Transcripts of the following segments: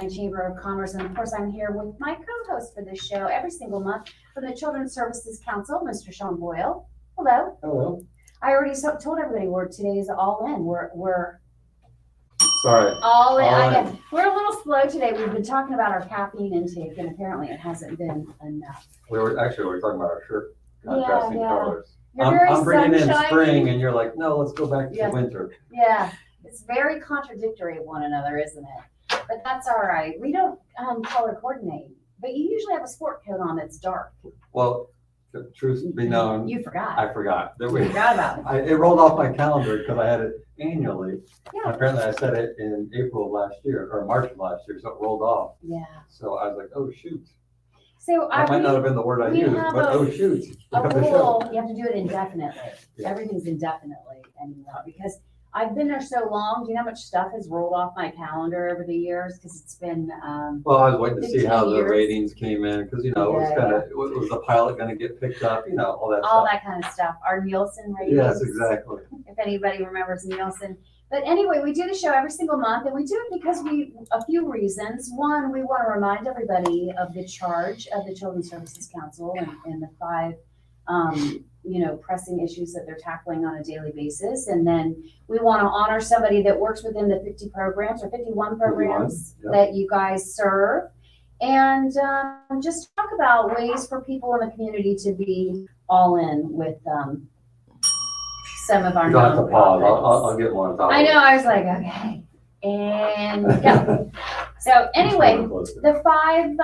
Chamber of Commerce, and of course I'm here with my co-host for this show every single month from the Children's Services Council, Mr. Sean Boyle. Hello. Hello. I already told everybody today is all in. We're Sorry. all in. All in. We're a little slow today. We've been talking about our caffeine intake, and apparently it hasn't been enough. We were talking about our shirt contrasting colors. I'm bringing in sunshiny. spring, and you're like, no, let's go back to winter. Yeah, it's very contradictory of one another, isn't it? But that's all right. We don't color coordinate, but you usually have a sport coat on that's dark. Well, the truth be known, You forgot. I forgot. You forgot about it. It rolled off my calendar because I had it annually. Yeah. Apparently, I said it in April of last year or March of last year, so it rolled off. Yeah. So I was like, oh shoot. So That might not have been the word I used, but oh shoot. A We have the show. rule, you have to do it indefinitely. Yeah. Everything's indefinitely anymore because I've been there so long. Do you know how much stuff has rolled off my calendar over the years? Because it's been Well, I was waiting to see 15 how the years. ratings came in because it was was the pilot going to get picked up? All that all stuff. that kind of stuff. Our Nielsen ratings. Yes, exactly. If anybody remembers Nielsen. But anyway, we do the show every single month, and we do it because a few reasons. One, we want to remind everybody of the charge of the Children's Services Council and the 5 pressing issues that they're tackling on a daily basis. And then we want to honor somebody that works within the 50 programs or 51 programs 51, that you guys serve. And just talk about ways for people in the community to be all in with some of our You don't have to pause. nonprofits. I'll get more on top of I it. know, I was like, okay, and go. So anyway, the 5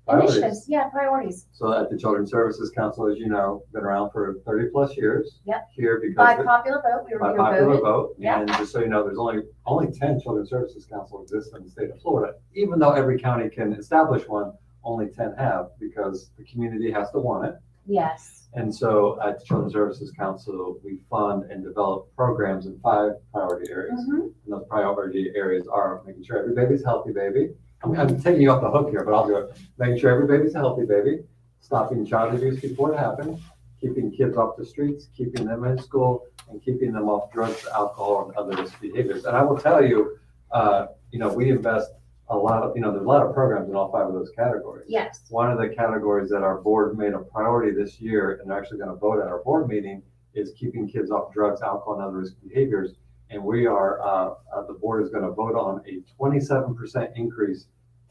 Priorities. initiatives, priorities. So at the Children's Services Council, as you know, been around for 30 plus years. Yep. Here because By popular vote, we by were popular voted. vote. Yep. And just so you know, there's only 10 Children's Services Council exists in the state of Florida. Even though every county can establish one, only 10 have because the community has to want it. Yes. And so at the Children's Services Council, we fund and develop programs in 5 priority areas. Mhm. And those priority areas are making sure every baby's a healthy baby. I'm taking you off the hook here, but I'll do it. Making sure every baby's a healthy baby, stopping child abuse before it happens, keeping kids off the streets, keeping them in school, and keeping them off drugs, alcohol, and other risk behaviors. And I will tell you, we invest a lot of, there's a lot of programs in all 5 of those categories. Yes. One of the categories that our board made a priority this year, and they're actually going to vote at our board meeting, is keeping kids off drugs, alcohol, and other risk behaviors. And we are, the board is going to vote on a 27% increase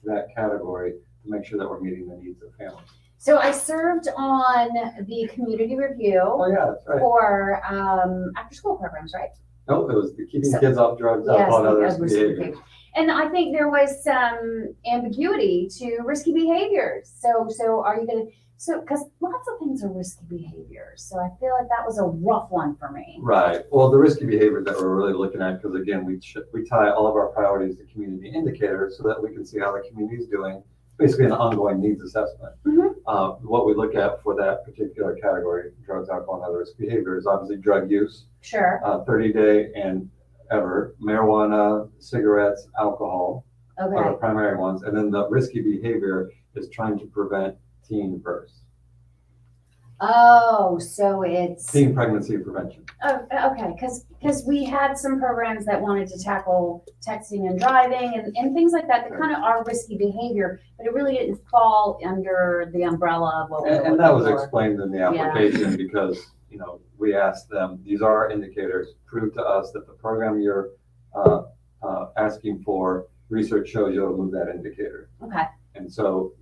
to that category to make sure that we're meeting the needs of families. So I served on the community review Oh, yeah, that's right. for after school programs, right? No, it was the keeping kids off drugs, alcohol, and other risk behaviors. And I think there was some ambiguity to risky behaviors. So are you going to, because lots of things are risky behaviors. So I feel like that was a rough one for me. Right. Well, the risky behaviors that we're really looking at, because again, we tie all of our priorities to community indicators so that we can see how the community is doing. Basically an ongoing needs assessment. Mm-hmm. What we look at for that particular category, drugs, alcohol, and other risk behaviors, obviously drug use, Sure. 30-day and ever, marijuana, cigarettes, alcohol are the Okay. primary ones. And then the risky behavior is trying to prevent teen births, Oh, so it's teen pregnancy prevention. okay. Because we had some programs that wanted to tackle texting and driving and things like that kind of are risky behavior, but it really didn't fall under the umbrella of what we were And that was looking for. explained in the application because, we asked them, these are our indicators, prove to us that the program you're asking for, research shows you'll move that indicator. Okay. And so,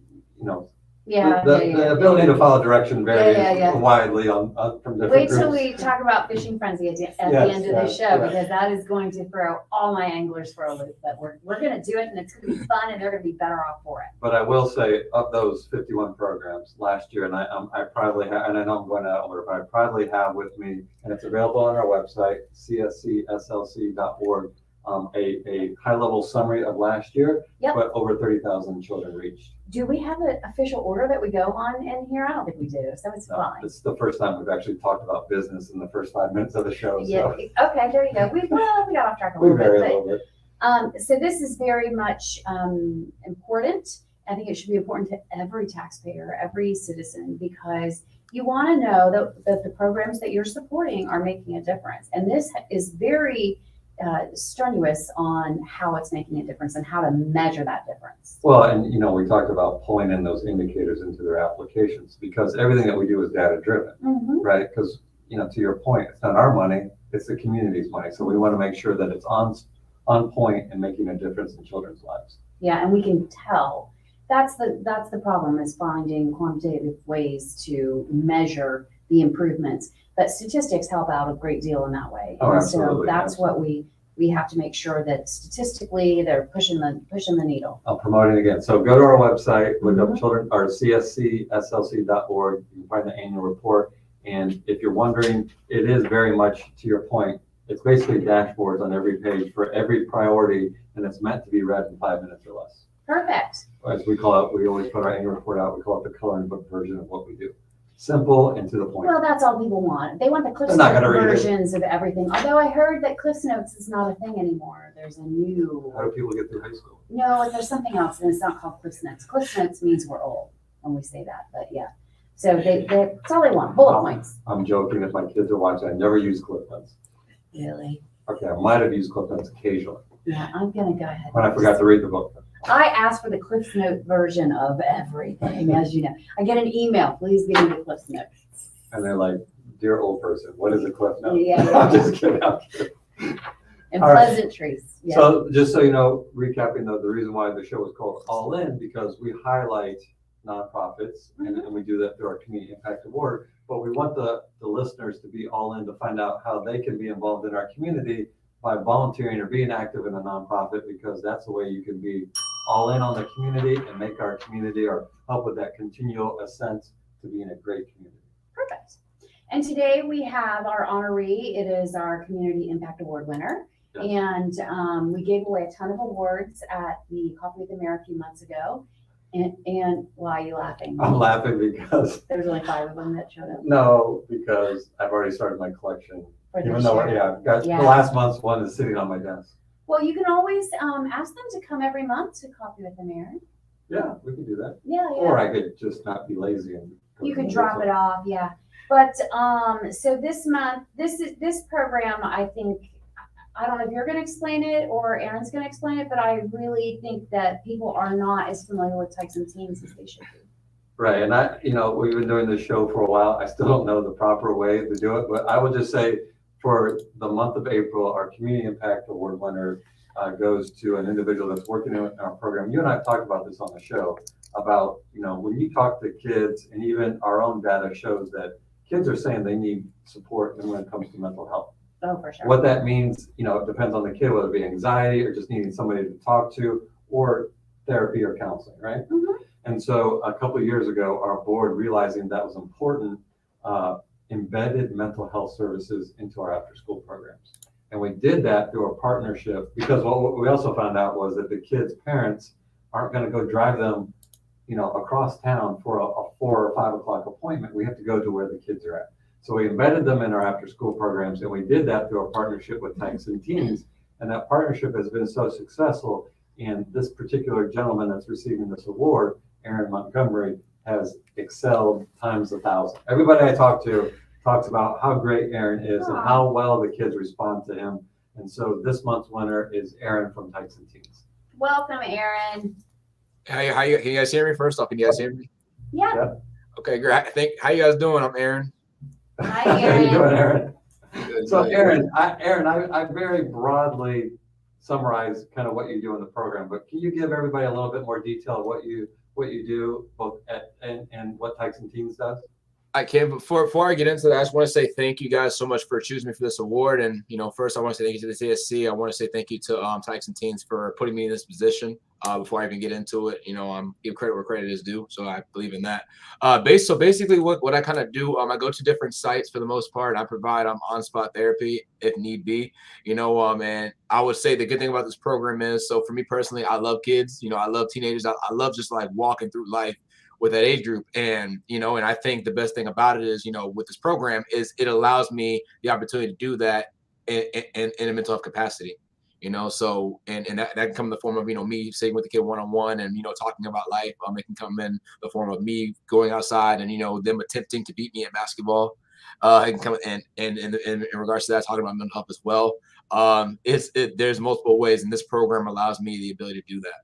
Yeah. the ability to follow direction varies Yeah. widely from different Wait groups. till we talk about fishing frenzy at the Yes, end of the yes, show, yes. because that is going to throw all my anglers for a loop. But we're going to do it, and it's going to be fun, and they're going to be better off for it. But I will say, of those 51 programs last year, and I proudly have, and I know I'm going out over, but I proudly have with me, and it's available on our website, cscslc.org, a high-level summary of last year, Yep. but over 30,000 children reached. Do we have an official order that we go on in here? I don't think we do, so it's fine. It's the first time we've actually talked about business in the first 5 minutes of the show. Yeah. So Okay. There you go. We got off track a we little vary a bit, little bit. but so this is very much important. I think it should be important to every taxpayer, every citizen, because you want to know that the programs that you're supporting are making a difference. And this is very strenuous on how it's making a difference and how to measure that difference. Well, and we talked about pulling in those indicators into their applications because everything that we do is data driven, right? Because to your point, it's not our money, it's the community's money. So we want to make sure that it's on point and making a difference in children's lives. Yeah, and we can tell. That's the problem, is finding quantitative ways to measure the improvements. But statistics help out a great deal in that way. Oh, And absolutely. so that's what we have to make sure that statistically they're pushing the needle. I'll promote it again. So go to our website, look up children or cscslc.org. You can find the annual report. And if you're wondering, it is very much to your point. It's basically dashboards on every page for every priority, and it's meant to be read in 5 minutes or less. Perfect. As we call it, we always put our annual report out. We call it the coloring book version of what we do. Simple and to the point. Well, that's all people want. They want the Cliff They're not Notes gonna read it. versions of everything. Although I heard that Cliff Notes is not a thing anymore. There's a new. How do people get through high school? No, there's something else, and it's not called Cliff Notes. Cliff Notes means we're old when we say that, but yeah. So that's all they want, bullet points. I'm joking. If my kids are watching, I never use Cliff Notes. Really? Okay, I might have used Cliff Notes occasionally Yeah, I'm gonna go ahead. when I forgot to read the book. I asked for the Cliff Note version of everything, as you know. I get an email, please give me the Cliff Notes. And they're like, dear old person, what is a Cliff Note? Yeah. I'm just kidding. I'm kidding. And All right. pleasantries. Yeah. So just so you know, recapping the reason why the show is called All In, because we highlight nonprofits and we do that through our Community Impact Award, but we want the listeners to be all in to find out how they can be involved in our community by volunteering or being active in a nonprofit, because that's the way you can be all in on the community and make our community or help with that continual ascent to being a great community. Perfect. And today we have our honoree. It is our Community Impact Award winner. Yes. And we gave away a ton of awards at the Coffee with the Mayor a few months ago. And why are you laughing? I'm laughing because There's only 5 of them that showed up. no, because I've already started my collection. For Even this though, year. the last month's one is sitting on my desk. Well, you can always ask them to come every month to Coffee with the Mayor. Yeah, we can do that. Yeah. Or I could just not be lazy and. You could drop it off, yeah. But so this month, this program, I think, I don't know if you're going to explain it or Aaron's going to explain it, but I really think that people are not as familiar with Tykes and Teens as they should be. Right, and we've been doing this show for a while. I still don't know the proper way to do it, but I would just say for the month of April, our Community Impact Award winner goes to an individual that's working in our program. You and I have talked about this on the show about, when you talk to kids, and even our own data shows that kids are saying they need support when it comes to mental health. Oh, for sure. What that means, it depends on the kid, whether it be anxiety or just needing somebody to talk to, or therapy or counseling, right? And so a couple of years ago, our board, realizing that was important, embedded mental health services into our after-school programs. And we did that through a partnership, because what we also found out was that the kids' parents aren't going to go drive them, across town for a 4 or 5 o'clock appointment. We have to go to where the kids are at. So we embedded them in our after-school programs, and we did that through a partnership with Tykes and Teens. And that partnership has been so successful. And this particular gentleman that's receiving this award, Aaron Montgomery, has excelled times 1,000. Everybody I talk to talks about how great Aaron is and how well the kids respond to him. And so this month's winner is Aaron from Tykes and Teens. Welcome, Aaron. How you guys hear me? First off, can you guys hear me? Yeah. Okay, great. How you guys doing? I'm Aaron. Hi, How you Aaron. doing, Aaron? Good, So good. Aaron, I very broadly summarized kind of what you do in the program, but can you give everybody a little bit more detail of what you do both and what Tykes and Teens does? I can. Before I get into that, I just want to say thank you guys so much for choosing me for this award. And first I want to say thank you to the TSC. I want to say thank you to Tykes and Teens for putting me in this position. Before I even get into it, give credit where credit is due. So I believe in that. So basically, what I kind of do, I go to different sites for the most part. I provide on-spot therapy if need be. And I would say the good thing about this program is, so for me personally, I love kids. I love teenagers. I love just like walking through life with that age group. And and I think the best thing about it is, with this program is it allows me the opportunity to do that in a mental health capacity. So and that can come in the form of me sitting with the kid one-on-one and talking about life. It can come in the form of me going outside and them attempting to beat me at basketball. and come and in regards to that, talking about mental health as well. There's multiple ways, and this program allows me the ability to do that.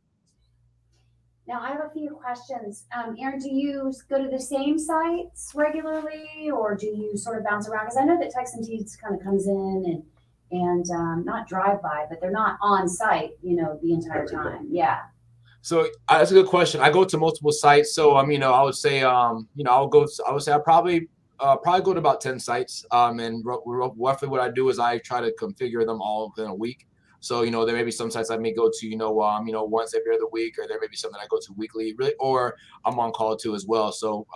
Now, I have a few questions. Aaron, do you go to the same sites regularly, or do you sort of bounce around? Because I know that Tyson and Teens kind of comes in and not drive by, but they're not on site, the entire time. Yeah. So that's a good question. I go to multiple sites. So I would say I probably go to about 10 sites. And roughly what I do is I try to configure them all within a week. So, there may be some sites I may go to, once every other week, or there may be something I go to weekly, really, or I'm on call to as well. So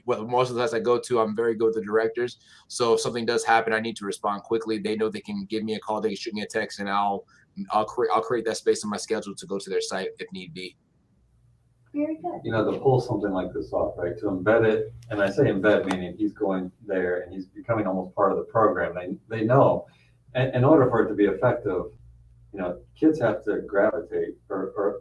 most of the sites I go to, I'm very good with the directors. So if something does happen, I need to respond quickly. They know they can give me a call, they can shoot me a text, and I'll create that space in my schedule to go to their site if need be. Very good. To pull something like this off, right? To embed it, and I say embed meaning he's going there and he's becoming almost part of the program. They know. And in order for it to be effective, kids have to gravitate or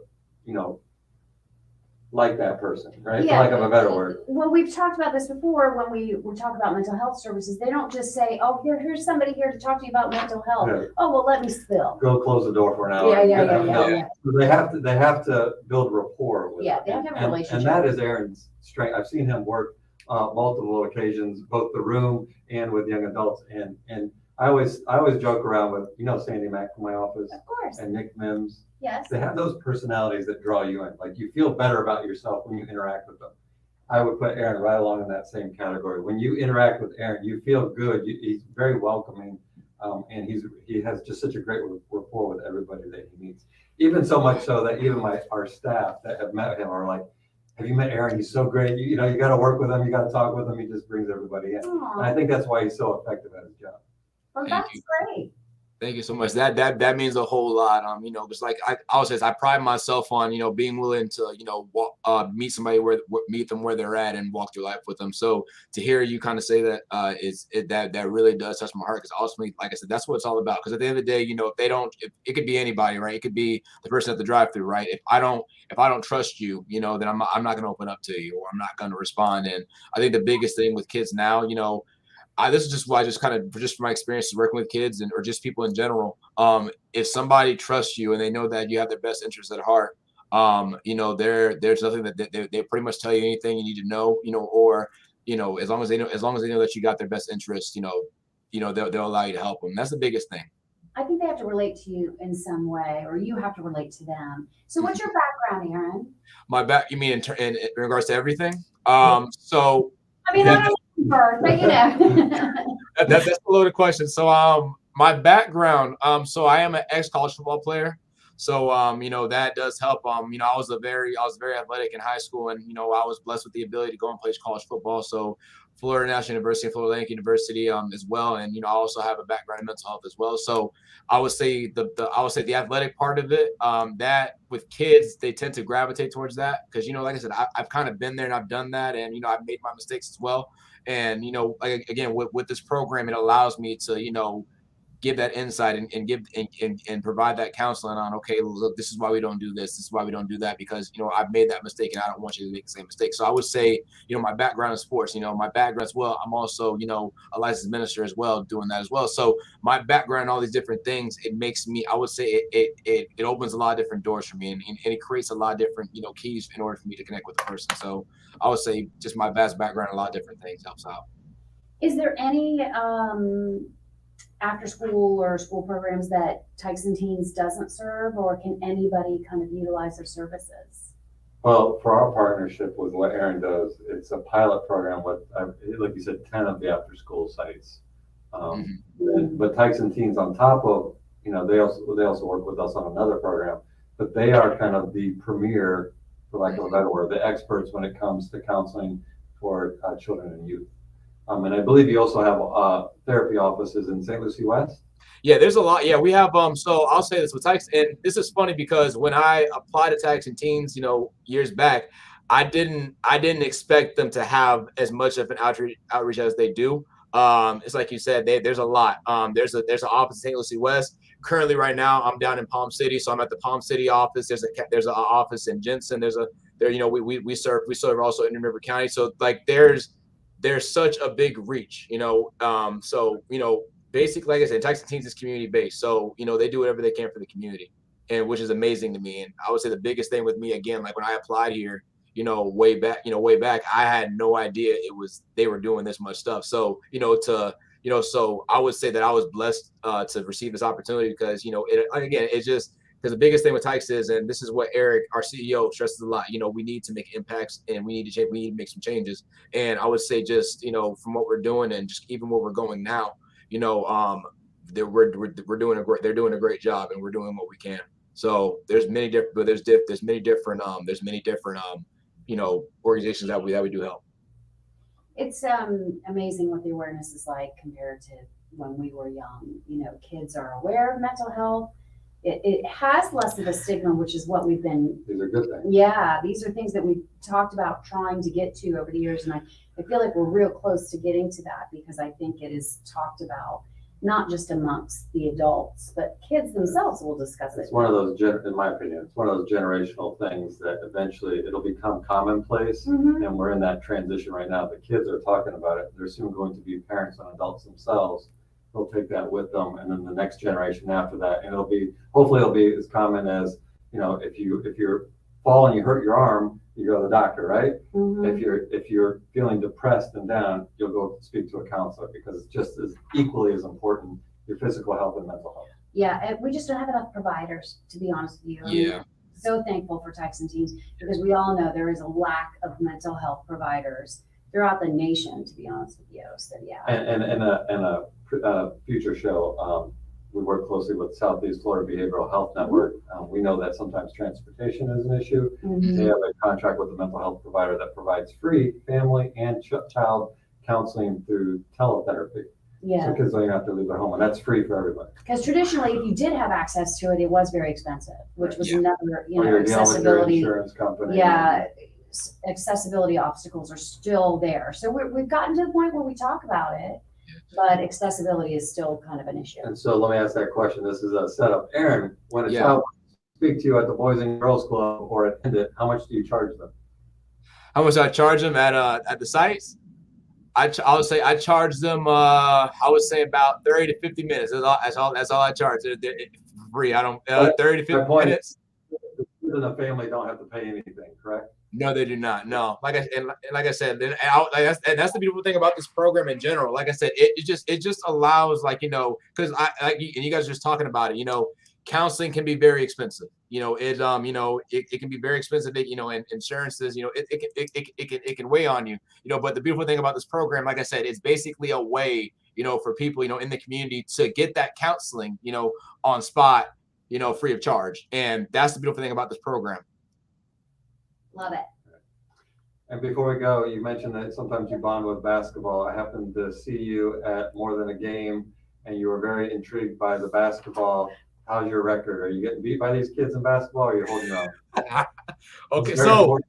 like that person, right? Yeah. For lack of a better word. Well, we've talked about this before when we were talking about mental health services. They don't just say, "Oh, here's somebody here to talk to you about mental health." Yeah. Oh, well, let me spill. Go close the door for an hour. Yeah. So they have to build rapport with Yeah, them. they have to have a relationship. And that is Aaron's strength. I've seen him work multiple occasions, both the room and with young adults. And I always joke around with Sandy Mack from my office, Of course. and Nick Mims. Yes. They have those personalities that draw you in. Like, you feel better about yourself when you interact with them. I would put Aaron right along in that same category. When you interact with Aaron, you feel good. He's very welcoming, and he has just such a great rapport with everybody that he meets. Even so much so that even our staff that have met him are like, "Have you met Aaron? He's so great. You got to work with him. You got to talk with him. He just brings everybody in." Aww. And I think that's why he's so effective at his job. Well, that's great. Thank you so much. That means a whole lot. Because like I always say, I pride myself on being willing to meet somebody meet them where they're at and walk through life with them. So to hear you kind of say that that really does touch my heart, because ultimately, like I said, that's what it's all about. Because at the end of the day, if it could be anybody, right? It could be the person at the drive-through, right? If I don't trust you, then I'm not going to open up to you, or I'm not going to respond. And I think the biggest thing with kids now, this is just why, just from my experiences working with kids or just people in general. If somebody trusts you and they know that you have their best interests at heart, there's nothing that they pretty much tell you anything you need to know, or as long as they know that you got their best interests, they'll allow you to help them. That's the biggest thing. I think they have to relate to you in some way, or you have to relate to them. So what's your background, Aaron? You mean in regards to everything? So. I mean, I don't birth, but that's a loaded question. So my background, so I am an ex-college football player. So that does help. I was very athletic in high school, and I was blessed with the ability to go and play college football. So Florida National University and Florida Atlantic University as well. And I also have a background in mental health as well. So I would say the athletic part of it, that with kids, they tend to gravitate towards that because like I said, I've kind of been there and I've done that, and I've made my mistakes as well. And like, again, with this program, it allows me to give that insight and give and provide that counseling on, okay, look, this is why we don't do this is why we don't do that, because I've made that mistake and I don't want you to make the same mistake. So I would say my background in sports, my background as well, I'm also a licensed minister as well, doing that as well. So my background and all these different things, it makes me, I would say it opens a lot of different doors for me, and it creates a lot of different keys in order for me to connect with the person. So I would say just my vast background, a lot of different things helps out. Is there any after school or school programs that Tyson Teens doesn't serve, or can anybody kind of utilize their services? Well, for our partnership with what Aaron does, it's a pilot program with, like you said, 10 of the after school sites. But Tyson Teens, on top of, they also work with us on another program, but they are kind of the premier, for lack of a better word, the experts when it comes to counseling for children and youth. And I believe you also have therapy offices in St. Lucie West. Yeah, there's a lot. Yeah, we have. So I'll say this with Tyson, and this is funny because when I applied to Tyson Teens, years back, I didn't expect them to have as much of an outreach as they do. It's like you said, there's a lot. There's an office in St. Lucie West. Currently, right now, I'm down in Palm City, so I'm at the Palm City office. There's an office in Jensen. We serve also in River County. So like there's there's such a big reach, so, basically, like I said, Tyson Teens is community based. So, they do whatever they can for the community, and which is amazing to me. And I would say the biggest thing with me, again, like when I applied here, way back, I had no idea they were doing this much stuff. So, so I would say that I was blessed to receive this opportunity because, it's just because the biggest thing with Tykes is, and this is what Eric, our CEO, stresses a lot, we need to make impacts and we need to change, we need to make some changes. And I would say just, from what we're doing and just even where we're going now, they're doing a great job and we're doing what we can. So there's many different organizations that we do help. It's amazing what the awareness is like compared to when we were young. Kids are aware of mental health. It has less of a stigma, which is what we've been. These are good things. Yeah, these are things that we've talked about trying to get to over the years, and I feel like we're real close to getting to that because I think it is talked about not just amongst the adults, but kids themselves will discuss it. It's one of those, in my opinion, it's one of those generational things that eventually it'll become commonplace, and we're in that transition right now. The kids are talking about it. They're soon going to be parents and adults themselves. They'll take that with them, and then the next generation after that, and hopefully it'll be as common as, if you fall and you hurt your arm, you go to the doctor, right? If you're feeling depressed and down, you'll go speak to a counselor because it's just as equally as important, your physical health and mental health. Yeah, we just don't have enough providers, to be honest with you. I'm so thankful for Tyson Teens because we all know there is a lack of mental health providers throughout the nation, to be honest with you. So yeah. And a future show, we work closely with Southeast Florida Behavioral Health Network. We know that sometimes transportation is an issue. They have a contract with a mental health provider that provides free family and child counseling through teletherapy. Yeah. So kids don't even have to leave their home, and that's free for everybody. Because traditionally, if you did have access to it, it was very expensive, which was another, You're accessibility. dealing with your insurance company. Yeah, accessibility obstacles are still there. So we've gotten to the point where we talk about it, but accessibility is still kind of an issue. And so let me ask that question. This is a setup. Aaron, when a child speaks to you at the Boys and Girls Club or attend it, how much do you charge them? How much I charge them at the sites? I would say I charge them. I would say about 30 to 50 minutes. That's all I charge. They're free. I don't 30 to 50 minutes. The kids and the family don't have to pay anything, correct? No, they do not. No, like I said, that's the beautiful thing about this program in general. Like I said, it just allows, because and you guys are just talking about it. Counseling can be very expensive. It can be very expensive. And insurances, it can weigh on you. But the beautiful thing about this program, like I said, it's basically a way, for people, in the community to get that counseling, on spot, free of charge. And that's the beautiful thing about this program. Love it. And before we go, you mentioned that sometimes you bond with basketball. I happened to see you at more than a game, and you were very intrigued by the basketball. How's your record? Are you getting beat by these kids in basketball, or are you holding your own? Okay, so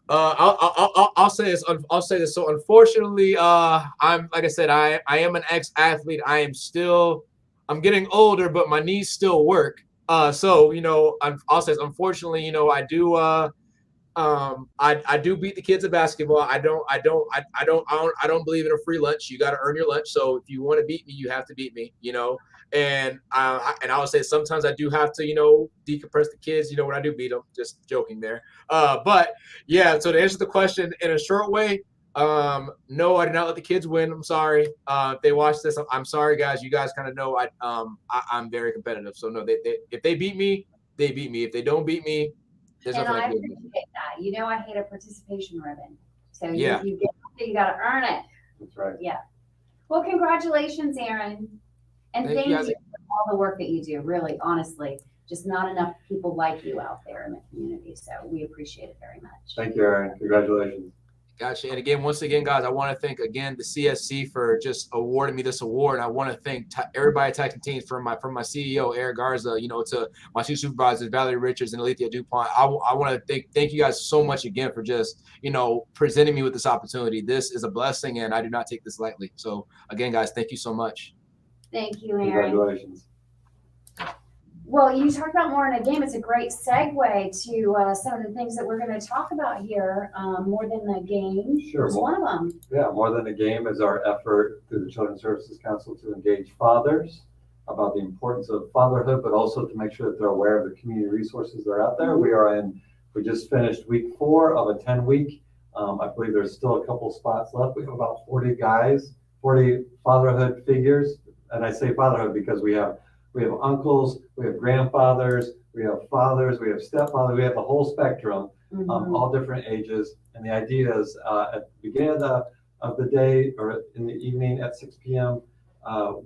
I'll say this. I'll say this. So unfortunately, I'm like I said, I am an ex-athlete. I'm getting older, but my knees still work. So I'll say this. Unfortunately, I do. I do beat the kids at basketball. I don't believe in a free lunch. You got to earn your lunch. So if you want to beat me, you have to beat me. And I would say sometimes I do have to decompress the kids. When I do beat them. Just joking there. But yeah. So to answer the question in a short way, no, I did not let the kids win. I'm sorry. If they watch this, I'm sorry, guys. You guys kind of know I'm very competitive. So no, if they beat me, they beat me. If they don't beat me. And I appreciate that. I hate a participation ribbon. So you get it, you got to earn it. That's right. Yeah. Well, congratulations, Aaron. And thank you for all the work that you do. Really, honestly, just not enough people like you out there in the community. So we appreciate it very much. Thank you, Aaron. Congratulations. Gotcha. And again, once again, guys, I want to thank again the CSC for just awarding me this award. And I want to thank everybody at Tyson Teens, from my CEO Eric Garza, to my two supervisors Valerie Richards and Alethea DuPont. I want to thank you guys so much again for just presenting me with this opportunity. This is a blessing, and I do not take this lightly. So again, guys, thank you so much. Thank you, Aaron. Congratulations. Well, you talked about more in a game. It's a great segue to some of the things that we're going to talk about here. More than the game Sure. is one of them. Yeah, More Than a Game is our effort through the Children's Services Council to engage fathers about the importance of fatherhood, but also to make sure that they're aware of the community resources that are out there. We just finished week 4 of a 10-week. I believe there's still a couple spots left. We have about 40 guys, 40 fatherhood figures. And I say fatherhood because we have uncles, we have grandfathers, we have fathers, we have stepfathers, we have the whole spectrum, all different ages. And the idea is at the beginning of the day or in the evening at 6 p.m.,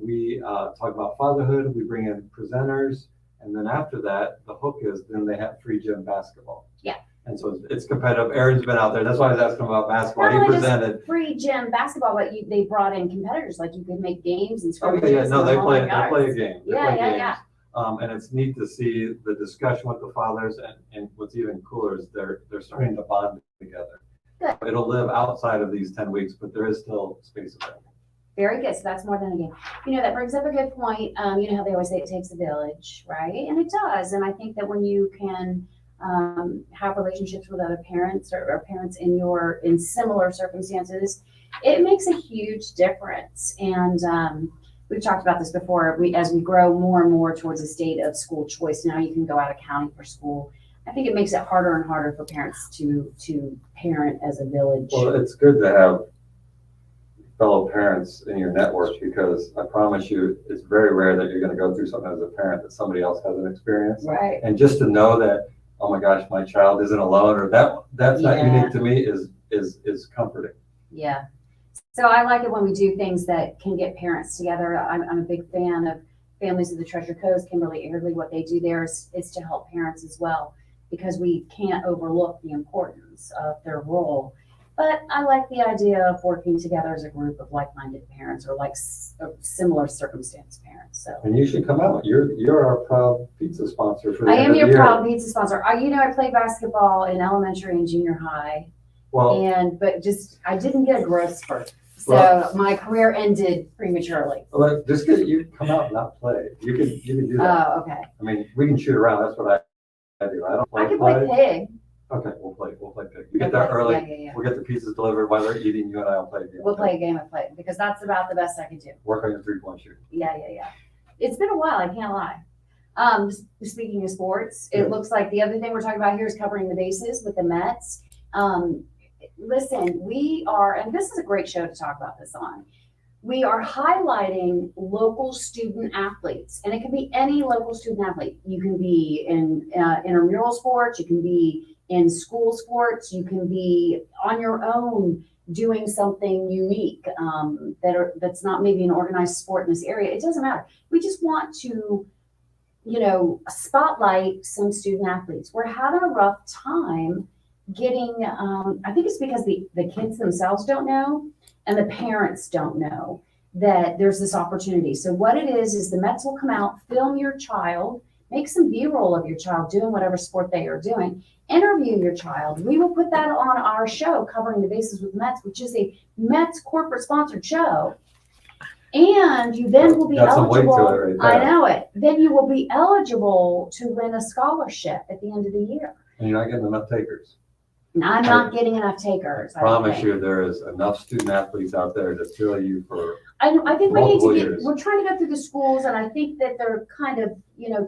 we talk about fatherhood, we bring in presenters, and then after that, the hook is then they have free gym basketball. Yeah. And so it's competitive. Aaron's been out there. That's why I was asking about basketball. Not He only just presented. free gym basketball, but they brought in competitors. Like you could make games and Oh, scrimmages. yeah. No, and they all play that a yards. game. They Yeah, play yeah, games. yeah. And it's neat to see the discussion with the fathers, and what's even cooler is they're starting to bond together. Good. It'll live outside of these 10 weeks, but there is still space available. Very good. So that's more than a game. That brings up a good point. You know how they always say it takes a village, right? And it does. And I think that when you can have relationships with other parents or parents in similar circumstances, it makes a huge difference. And we've talked about this before. As we grow more and more towards a state of school choice, now you can go out of county for school. I think it makes it harder and harder for parents to parent as a village. Well, it's good to have fellow parents in your network, because I promise you, it's very rare that you're going to go through something as a parent that somebody else hasn't experienced. Right. And just to know that, oh my gosh, my child isn't alone, or that's not unique to me, is comforting. Yeah. So I like it when we do things that can get parents together. I'm a big fan of Families of the Treasure Coast, Kimberly Airdley. What they do there is to help parents as well, because we can't overlook the importance of their role. But I like the idea of working together as a group of like-minded parents or similar circumstance parents. So. And you should come out. You're our proud pizza sponsor for the I end am of the your year. proud pizza sponsor. I played basketball in elementary and junior high, Well, but I didn't get a growth spurt, so my career ended prematurely. just you come out and not play. You can do that. Oh, okay. I mean, we can shoot around. That's what I do. I don't I can play pig. Okay, we'll play pig. You get there early. Yeah. We'll get the pizzas delivered while they're eating. You and I will play a game. We'll play a game of play, because that's about the best I can do. Work on your 3-point shooting. Yeah. It's been a while, I can't lie. Speaking of sports, it Yes. looks like the other thing we're talking about here is covering the bases with the Mets. Listen, we are, and this is a great show to talk about this on. We are highlighting local student athletes, and it can be any local student athlete. You can be in intramural sports, you can be in school sports, you can be on your own doing something unique that's not maybe an organized sport in this area. It doesn't matter. We just want to, spotlight some student athletes. We're having a rough time getting, I think it's because the kids themselves don't know and the parents don't know that there's this opportunity. So what it is the Mets will come out, film your child, make some B-roll of your child doing whatever sport they are doing, interview your child. We will put that on our show, Covering the Bases with Mets, which is a Mets corporate sponsored show. And you then will be Got some weight to eligible. it right there. I know it. Then you will be eligible to win a scholarship at the end of the year. And you're not getting enough takers. And I'm not getting enough takers. I promise you, there is enough student athletes out there to fill you for. I think we need to multiple years. we're trying to go through the schools, and I think that they're kind of,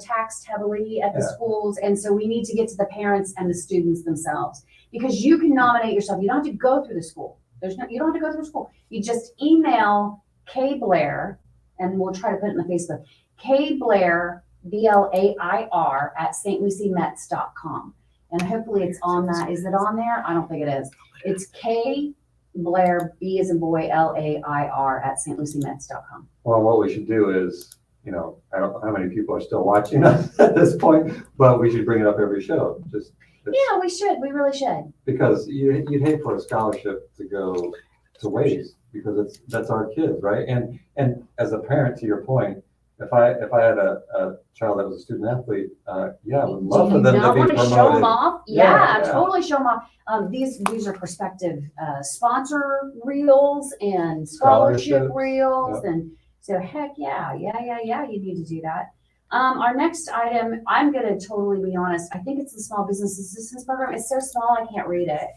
taxed heavily at the schools. And so we need to get to the parents and the students themselves, because you can nominate yourself. You don't have to go through the school. You don't have to go through school. You just email Kay Blair, and we'll try to put it in the Facebook. Kay Blair, BLAIR at stluciemets.com. And hopefully it's on that. Is it on there? I don't think it is. It's Kay Blair, B as in boy, LAIR at stluciemets.com. Well, what we should do is, I don't know how many people are still watching us at this point, but we should bring it up every show. Yeah, we should. We really should. Because you'd hate for a scholarship to go to waste, because that's our kids, right? And as a parent, to your point, if I had a child that was a student athlete, I would love for them to be want to promoted. show them off? Yeah, Yeah. totally show them off. These are prospective sponsor reels and scholarship Scholarships. reels, Yep. and so heck yeah, you need to do that. Our next item, I'm gonna totally be honest, I think it's the small business assistance program. It's so small, I can't read it.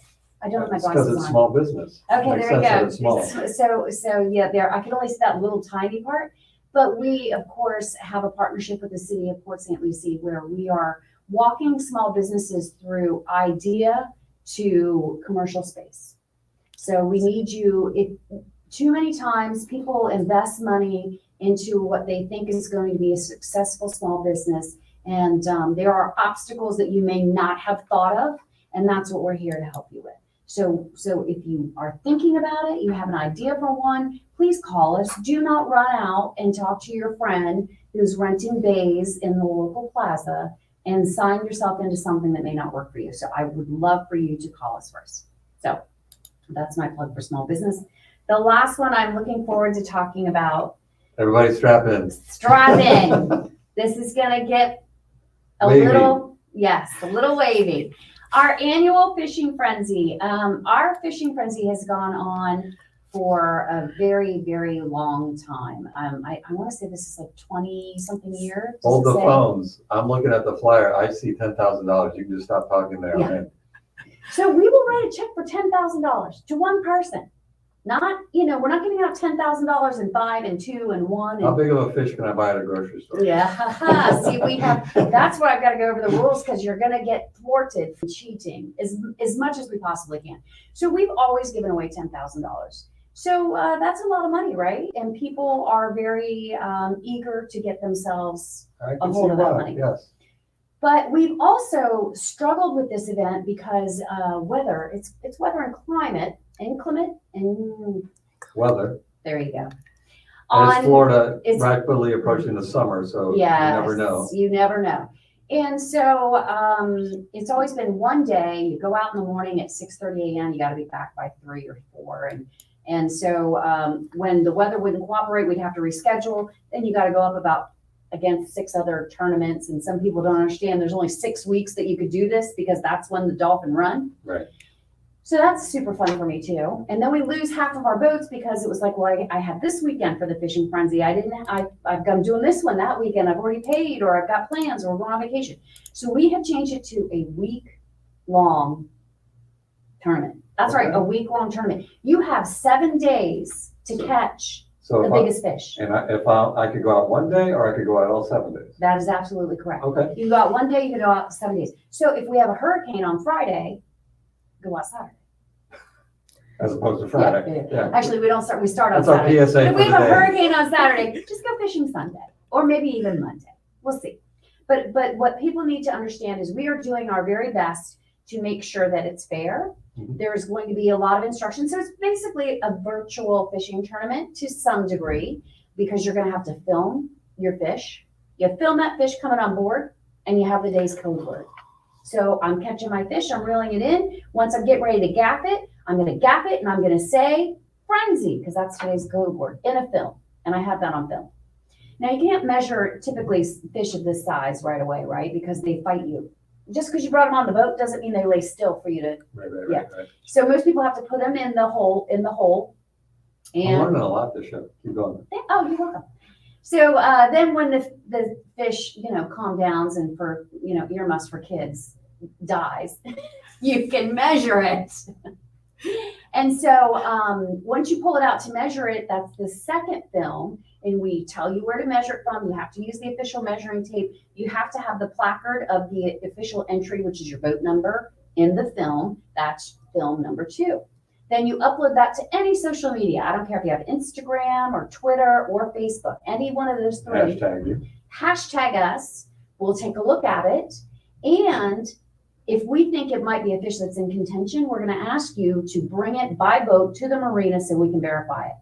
I don't have my It's because glasses it's on. small business. Okay, Makes there you sense that go. it's small. So yeah, there, I can only see that little tiny part. But we, of course, have a partnership with the city of Port St. Lucie where we are walking small businesses through idea to commercial space. So we need you, too many times people invest money into what they think is going to be a successful small business. And there are obstacles that you may not have thought of, and that's what we're here to help you with. So if you are thinking about it, you have an idea for one, please call us. Do not run out and talk to your friend who's renting bays in the local plaza and sign yourself into something that may not work for you. So I would love for you to call us first. So that's my plug for small business. The last one I'm looking forward to talking about. Everybody strap in. Strap in. This is gonna get a Wavy. a little wavy. Our annual fishing frenzy. Our fishing frenzy has gone on for a very, very long time. I want to say this is like 20-something years. Hold the phones. I'm looking at the flyer. I see $10,000. You can just stop talking there. Yeah. So we will write a check for $10,000 to one person. Not, we're not giving out $10,000 and 5 and 2 and 1. How big of a fish can I buy at a grocery store? Yeah, see, that's where I've got to go over the rules because you're going to get thwarted for cheating as much as we possibly can. So we've always given away $10,000. So that's a lot of money, right? And people are very eager to get themselves a hold of that money. Yes. But we've also struggled with this event because weather, it's weather and climate, inclement, and Weather. there you go. And it's Florida rapidly approaching the summer, so you never know. You never know. And so it's always been one day, you go out in the morning at 6:30 a.m., you got to be back by 3 or 4. And so when the weather wouldn't cooperate, we'd have to reschedule. Then you got to go up against 6 other tournaments. And some people don't understand there's only 6 weeks that you could do this because that's when the dolphin run. Right. So that's super fun for me too. And then we lose half of our boats because it was like, well, I had this weekend for the fishing frenzy. I'm doing this one that weekend. I've already paid, or I've got plans, or we're going on vacation. So we have changed it to a week-long tournament. That's right, a week-long tournament. You have 7 days to catch the biggest fish. And if I could go out one day, or I could go out all 7 days. That is absolutely correct. Okay. You go out one day, you can go out 7 days. So if we have a hurricane on Friday, go out Saturday. As opposed to Friday. Yeah. Actually, we start on That's Saturday. our PSA But if we for have the a day. hurricane on Saturday, just go fishing Sunday, or maybe even Monday. We'll see. But what people need to understand is we are doing our very best to make sure that it's fair. Mhm. There's going to be a lot of instruction. So it's basically a virtual fishing tournament to some degree, because you're going to have to film your fish. You film that fish coming on board, and you have the day's code word. So I'm catching my fish, I'm reeling it in. Once I'm getting ready to gap it, I'm going to gap it, and I'm going to say frenzy, because that's today's code word in a film. And I have that on film. Now, you can't measure typically fish of this size right away, right? Because they fight you. Just because you brought them on the boat doesn't mean they lay still for you to. Right. So most people have to put them in the hole. I'm learning a lot this show. Keep going. Oh, you're welcome. So then when the fish, calm downs and for, earmuffs for kids dies, you can measure it. And so once you pull it out to measure it, that's the second film. And we tell you where to measure it from. You have to use the official measuring tape. You have to have the placard of the official entry, which is your boat number, in the film. That's film number 2. Then you upload that to any social media. I don't care if you have Instagram or Twitter or Facebook, any one of those 3. Hashtag you. Hashtag us. We'll take a look at it. And if we think it might be a fish that's in contention, we're going to ask you to bring it by boat to the marina so we can verify it.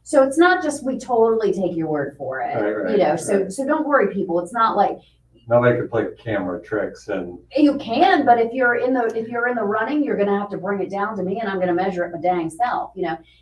So it's not just we totally take your word for it. Right. So don't worry, people. It's not like nobody could play camera tricks, and you can, but if you're in the running, you're gonna have to bring it down to me, and I'm gonna measure it my dang self,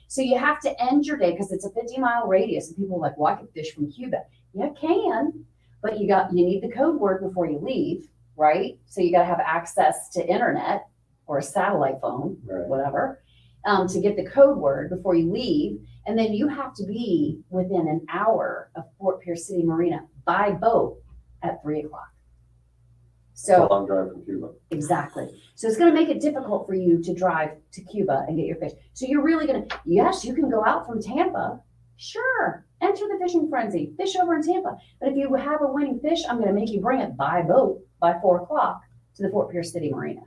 So you have to end your day because it's a 50-mile radius, and people are like, well, I could fish from Cuba. You can, but you need the code word before you leave, right? So you gotta have access to internet or a satellite phone, whatever, to get the code word before you leave. And then you have to be within an hour of Fort Pierce City Marina by boat at 3 o'clock. It's a So long drive from Cuba. exactly. So it's going to make it difficult for you to drive to Cuba and get your fish. So you're really going to, yes, you can go out from Tampa. Sure. Enter the fishing frenzy. Fish over in Tampa. But if you have a winning fish, I'm going to make you bring it by boat by 4 o'clock to the Fort Pierce City Marina.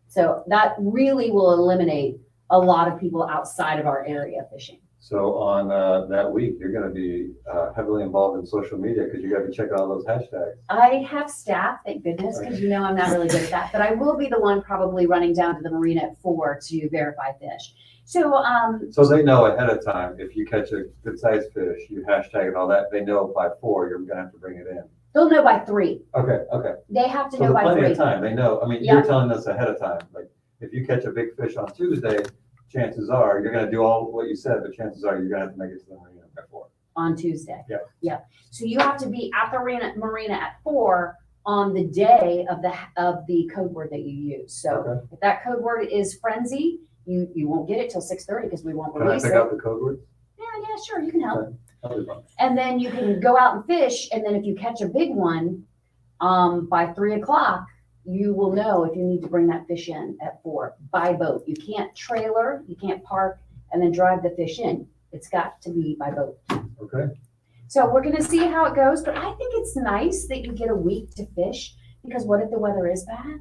So that really will eliminate a lot of people outside of our area fishing. So on that week, you're going to be heavily involved in social media because you got to be checking all those hashtags. I have staff, thank goodness, because you know I'm not really good at that. But I will be the one probably running down to the marina at 4 to verify fish. So So they know ahead of time, if you catch a good sized fish, you hashtag and all that, they know by 4 you're going to have to bring it in. they'll know by 3. Okay. They have to So know there's by plenty 3. of time. They know. I mean, Yeah. you're telling us ahead of time. Like, if you catch a big fish on Tuesday, chances are you're going to do all what you said, but chances are you're going to have to make it to the marina by 4. On Tuesday. Yeah. Yeah. So you have to be at the marina at 4 on the day of the code word that you use. So Okay. if that code word is frenzy, you won't get it till 6:30 because we won't Can I release pick it. out the code word? Yeah, sure, you can help. Okay. That'll be fun. And then you can go out and fish, and then if you catch a big one, by 3 o'clock, you will know if you need to bring that fish in at 4 by boat. You can't trailer, you can't park and then drive the fish in. It's got to be by boat. Okay. So we're gonna see how it goes, but I think it's nice that you get a week to fish, because what if the weather is bad,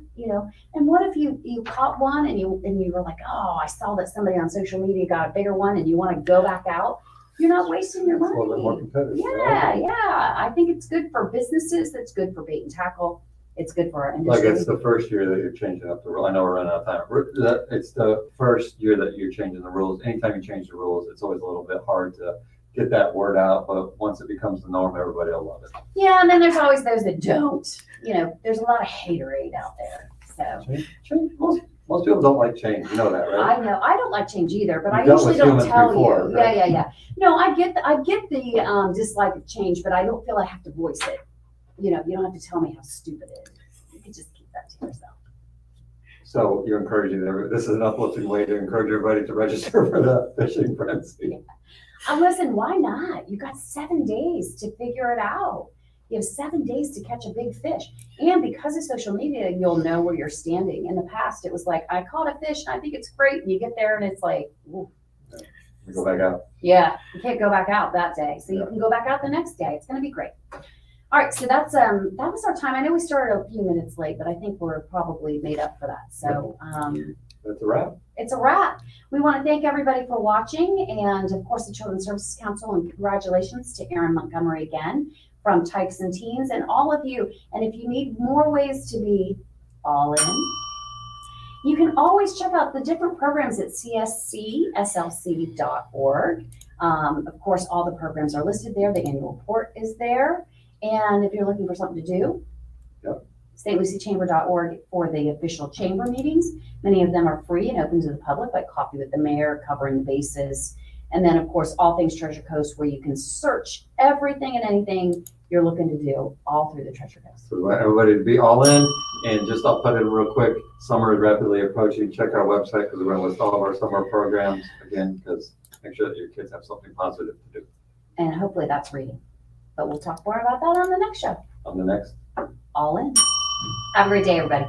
And what if you caught one and you were like, oh, I saw that somebody on social media got a bigger one and you want to go back out? You're not wasting your It's a little bit more money. competitive. Yeah. I think it's good for businesses. It's good for bait and tackle. It's good for our Like, industry. it's the first year that you're changing up the rule. I know we're running out of time. It's the first year that you're changing the rules. Anytime you change the rules, it's always a little bit hard to get that word out, but once it becomes the norm, everybody will love it. Yeah, and then there's always those that don't. There's a lot of haterade out there. So Change. Most people don't like change. You know that, right? I know I don't like change either, but I You've dealt usually with don't humans tell before, you. right? Yeah. No, I get the dislike of change, but I don't feel I have to voice it. You don't have to tell me how stupid it is. You can just keep that to yourself. So you're encouraging this is an uplifting way to encourage everybody to register for the fishing frenzy. Listen, why not? You got 7 days to figure it out. You have 7 days to catch a big fish. And because of social media, you'll know where you're standing. In the past, it was like, I caught a fish and I think it's great. And you get there and it's like, ooh. We go back out. Yeah, you can't go back out that day. So you can go back out the next day. It's going to be great. All right, so that was our time. I know we started a few minutes late, but I think we're probably made up for that. So That's a wrap. it's a wrap. We want to thank everybody for watching, and of course the Children's Services Council, and congratulations to Aaron Montgomery again from Tykes and Teens and all of you. And if you need more ways to be all in, you can always check out the different programs at cscslc.org. Of course, all the programs are listed there. The annual report is there. And if you're looking for something to do, stluciechamber.org for the official chamber meetings. Many of them are free and open to the public, like Coffee with the Mayor, Covering the Bases. And then, of course, All Things Treasure Coast, where you can search everything and anything you're looking to do all through the Treasure Coast. So we want everybody to be all in. And just I'll put in real quick, summer is rapidly approaching. Check our website because we're going to list all of our summer programs again, because make sure that your kids have something positive to do. And hopefully that's reading. But we'll talk more about that on the next show. On the next. All in. Have a great day, everybody.